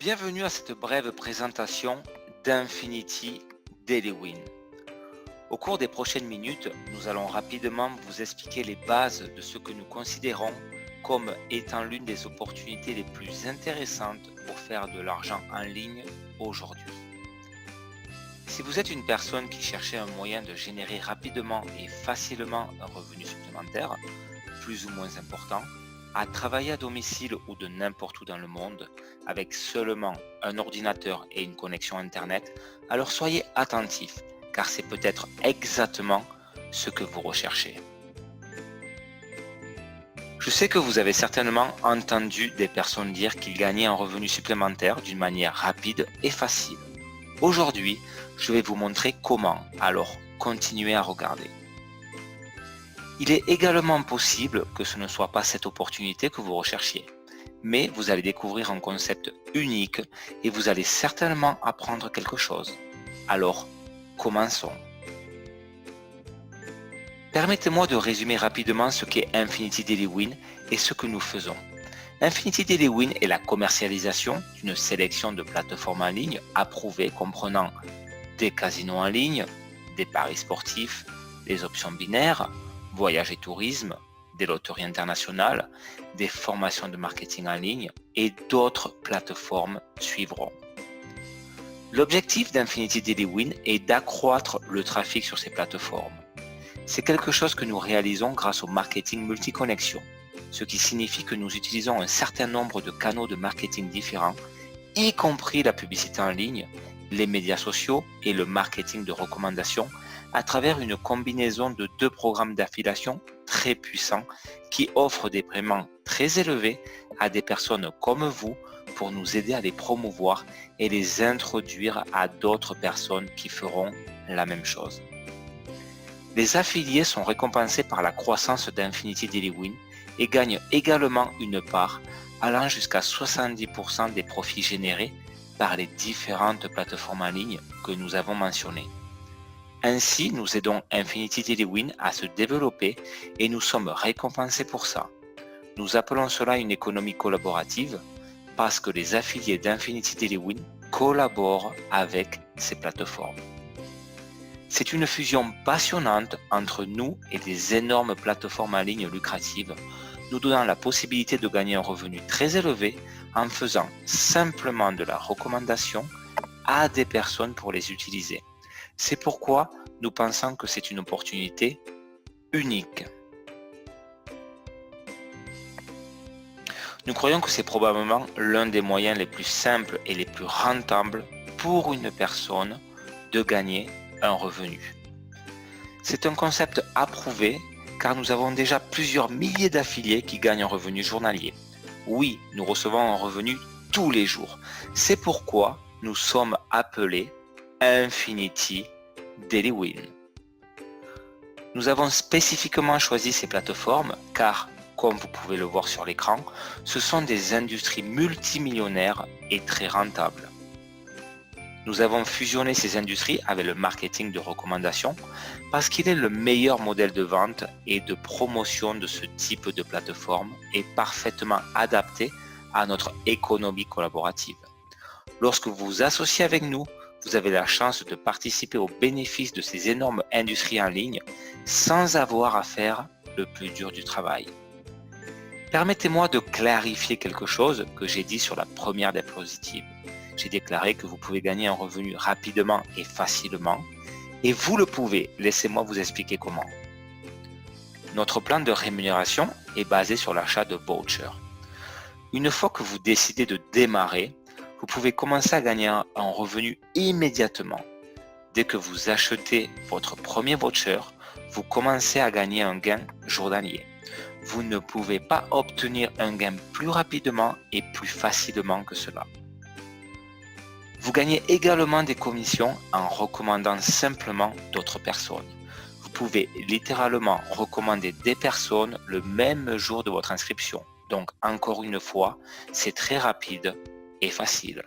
Bienvenue à cette brève présentation d'Infinity Daily Win. Au cours des prochaines minutes, nous allons rapidement vous expliquer les bases de ce que nous considérons comme étant l'une des opportunités les plus intéressantes pour faire de l'argent en ligne aujourd'hui. Si vous êtes une personne qui cherchait un moyen de générer rapidement et facilement un revenu supplémentaire, plus ou moins important, à travailler à domicile ou de n'importe où dans le monde, avec seulement un ordinateur et une connexion Internet, alors soyez attentifs, car c'est peut-être exactement ce que vous recherchez. Je sais que vous avez certainement entendu des personnes dire qu'ils gagnaient un revenu supplémentaire d'une manière rapide et facile. Aujourd'hui, je vais vous montrer comment, alors continuez à regarder. Il est également possible que ce ne soit pas cette opportunité que vous recherchiez, mais vous allez découvrir un concept unique et vous allez certainement apprendre quelque chose. Alors, commençons. Permettez-moi de résumer rapidement ce qu'est Infinity Daily Win et ce que nous faisons. Infinity Daily Win est la commercialisation d'une sélection de plateformes en ligne approuvées comprenant des casinos en ligne, des paris sportifs, des options binaires, voyage et tourisme, des loteries internationales, des formations de marketing en ligne et d'autres plateformes suivront. L'objectif d'Infinity Daily Win est d'accroître le trafic sur ces plateformes. C'est quelque chose que nous réalisons grâce au marketing multiconnexion, ce qui signifie que nous utilisons un certain nombre de canaux de marketing différents, y compris la publicité en ligne, les médias sociaux et le marketing de recommandation à travers une combinaison de deux programmes d'affiliation très puissants qui offrent des paiements très élevés à des personnes comme vous pour nous aider à les promouvoir et les introduire à d'autres personnes qui feront la même chose. Les affiliés sont récompensés par la croissance d'Infinity Daily Win et gagnent également une part allant jusqu'à 70% des profits générés par les différentes plateformes en ligne que nous avons mentionnées. Ainsi, nous aidons Infinity Daily Win à se développer et nous sommes récompensés pour ça. Nous appelons cela une économie collaborative parce que les affiliés d'Infinity Daily Win collaborent avec ces plateformes. C'est une fusion passionnante entre nous et des énormes plateformes en ligne lucratives, nous donnant la possibilité de gagner un revenu très élevé en faisant simplement de la recommandation à des personnes pour les utiliser. C'est pourquoi nous pensons que c'est une opportunité unique. Nous croyons que c'est probablement l'un des moyens les plus simples et les plus rentables pour une personne de gagner un revenu. C'est un concept approuvé car nous avons déjà plusieurs milliers d'affiliés qui gagnent un revenu journalier. Oui, nous recevons un revenu tous les jours. C'est pourquoi nous sommes appelés Infinity Daily Win. Nous avons spécifiquement choisi ces plateformes car, comme vous pouvez le voir sur l'écran, ce sont des industries multimillionnaires et très rentables. Nous avons fusionné ces industries avec le marketing de recommandation parce qu'il est le meilleur modèle de vente et de promotion de ce type de plateforme et parfaitement adapté à notre économie collaborative. Lorsque vous vous associez avec nous, vous avez la chance de participer aux bénéfices de ces énormes industries en ligne sans avoir à faire le plus dur du travail. Permettez-moi de clarifier quelque chose que j'ai dit sur la première diapositive. J'ai déclaré que vous pouvez gagner un revenu rapidement et facilement, et vous le pouvez. Laissez-moi vous expliquer comment. Notre plan de rémunération est basé sur l'achat de vouchers. Une fois que vous décidez de démarrer, vous pouvez commencer à gagner un revenu immédiatement. Dès que vous achetez votre premier voucher, vous commencez à gagner un gain journalier. Vous ne pouvez pas obtenir un gain plus rapidement et plus facilement que cela. Vous gagnez également des commissions en recommandant simplement d'autres personnes. Vous pouvez littéralement recommander des personnes le même jour de votre inscription. Donc encore une fois, c'est très rapide et facile.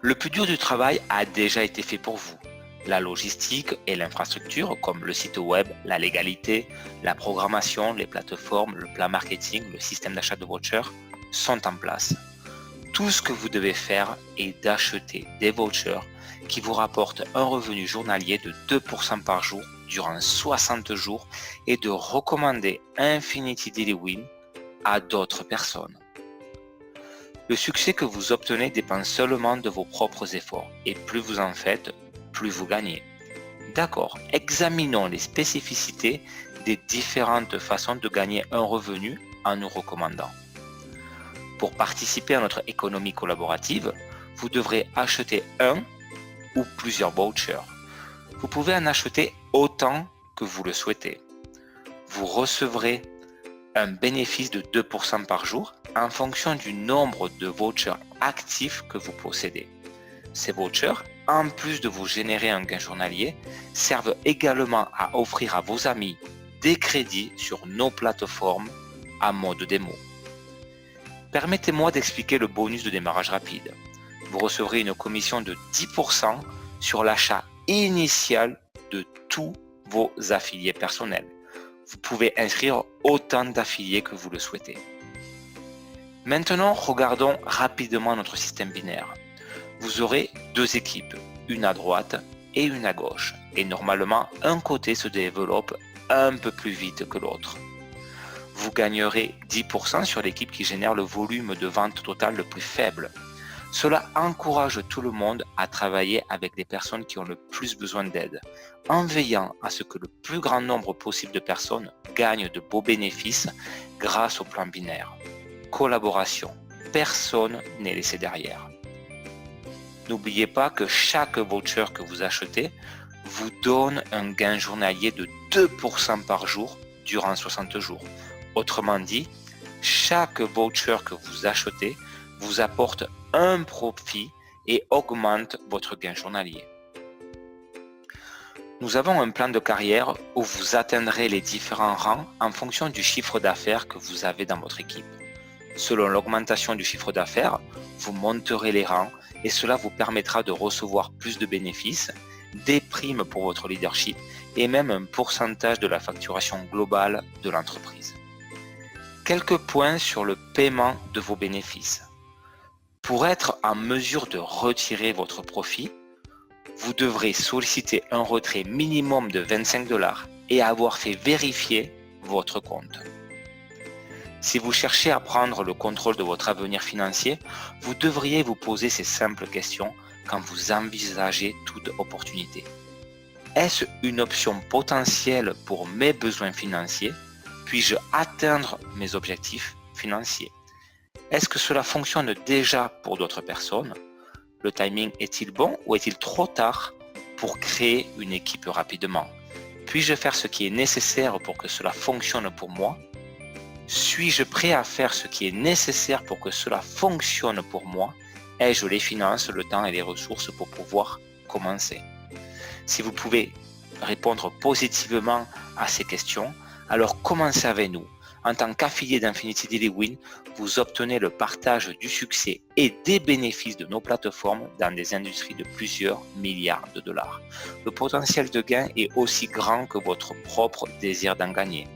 Le plus dur du travail a déjà été fait pour vous. La logistique et l'infrastructure comme le site web, la légalité, la programmation, les plateformes, le plan marketing, le système d'achat de vouchers sont en place. Tout ce que vous devez faire est d'acheter des vouchers qui vous rapportent un revenu journalier de 2% par jour durant 60 jours et de recommander Infinity Daily Win à d'autres personnes. Le succès que vous obtenez dépend seulement de vos propres efforts et plus vous en faites, plus vous gagnez. D'accord, examinons les spécificités des différentes façons de gagner un revenu en nous recommandant. Pour participer à notre économie collaborative, vous devrez acheter un ou plusieurs vouchers. Vous pouvez en acheter autant que vous le souhaitez. Vous recevrez un bénéfice de 2% par jour en fonction du nombre de vouchers actifs que vous possédez. Ces vouchers, en plus de vous générer un gain journalier, servent également à offrir à vos amis des crédits sur nos plateformes à mode démo. Permettez-moi d'expliquer le bonus de démarrage rapide. Vous recevrez une commission de 10% sur l'achat initial de tous vos affiliés personnels. Vous pouvez inscrire autant d'affiliés que vous le souhaitez. Maintenant, regardons rapidement notre système binaire. Vous aurez deux équipes, une à droite et une à gauche. Et normalement, un côté se développe un peu plus vite que l'autre. Vous gagnerez 10% sur l'équipe qui génère le volume de vente total le plus faible. Cela encourage tout le monde à travailler avec des personnes qui ont le plus besoin d'aide, en veillant à ce que le plus grand nombre possible de personnes gagnent de beaux bénéfices grâce au plan binaire. Collaboration, personne n'est laissé derrière. N'oubliez pas que chaque voucher que vous achetez vous donne un gain journalier de 2% par jour durant 60 jours. Autrement dit, chaque voucher que vous achetez vous apporte un profit et augmente votre gain journalier. Nous avons un plan de carrière où vous atteindrez les différents rangs en fonction du chiffre d'affaires que vous avez dans votre équipe. Selon l'augmentation du chiffre d'affaires, vous monterez les rangs et cela vous permettra de recevoir plus de bénéfices, des primes pour votre leadership et même un pourcentage de la facturation globale de l'entreprise. Quelques points sur le paiement de vos bénéfices. Pour être en mesure de retirer votre profit, vous devrez solliciter un retrait minimum de 25 $ et avoir fait vérifier votre compte. Si vous cherchez à prendre le contrôle de votre avenir financier, vous devriez vous poser ces simples questions quand vous envisagez toute opportunité. Est-ce une option potentielle pour mes besoins financiers? Puis-je atteindre mes objectifs financiers? Est-ce que cela fonctionne déjà pour d'autres personnes? Le timing est-il bon ou est-il trop tard pour créer une équipe rapidement? Puis-je faire ce qui est nécessaire pour que cela fonctionne pour moi? Suis-je prêt à faire ce qui est nécessaire pour que cela fonctionne pour moi? Ai-je les finances, le temps et les ressources pour pouvoir commencer? Si vous pouvez répondre positivement à ces questions, alors commencez avec nous. En tant qu'affilié d'Infinity Daily Win, vous obtenez le partage du succès et des bénéfices de nos plateformes dans des industries de plusieurs milliards de dollars. Le potentiel de gain est aussi grand que votre propre désir d'en gagner.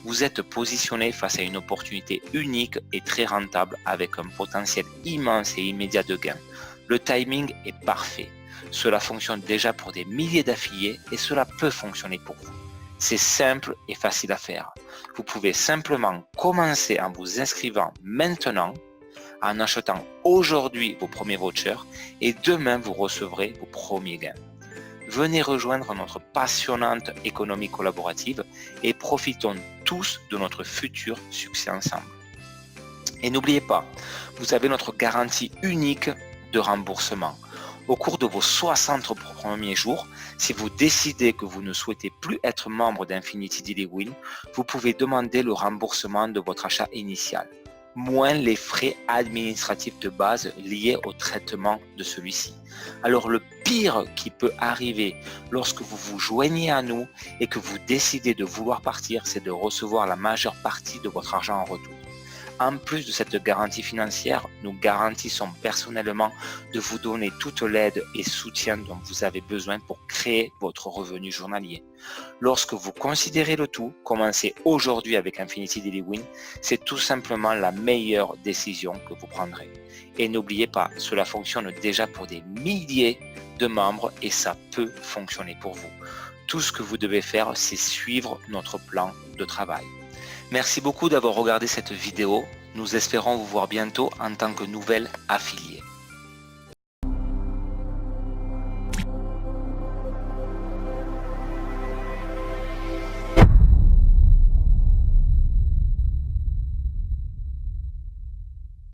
Vous êtes positionné face à une opportunité unique et très rentable avec un potentiel immense et immédiat de gain. Le timing est parfait. Cela fonctionne déjà pour des milliers d'affiliés et cela peut fonctionner pour vous. C'est simple et facile à faire. Vous pouvez simplement commencer en vous inscrivant maintenant, en achetant aujourd'hui vos premiers vouchers et demain vous recevrez vos premiers gains. Venez rejoindre notre passionnante économie collaborative et profitons tous de notre futur succès ensemble. Et n'oubliez pas, vous avez notre garantie unique de remboursement. Au cours de vos 60 premiers jours, si vous décidez que vous ne souhaitez plus être membre d'Infinity Daily Win, vous pouvez demander le remboursement de votre achat initial, moins les frais administratifs de base liés au traitement de celui-ci. Alors le pire qui peut arriver lorsque vous vous joignez à nous et que vous décidez de vouloir partir, c'est de recevoir la majeure partie de votre argent en retour. En plus de cette garantie financière, nous garantissons personnellement de vous donner toute l'aide et soutien dont vous avez besoin pour créer votre revenu journalier. Lorsque vous considérez le tout, commencez aujourd'hui avec Infinity Daily Win, c'est tout simplement la meilleure décision que vous prendrez. Et n'oubliez pas, cela fonctionne déjà pour des milliers de membres et ça peut fonctionner pour vous. Tout ce que vous devez faire, c'est suivre notre plan de travail. Merci beaucoup d'avoir regardé cette vidéo. Nous espérons vous voir bientôt en tant que nouvel affilié.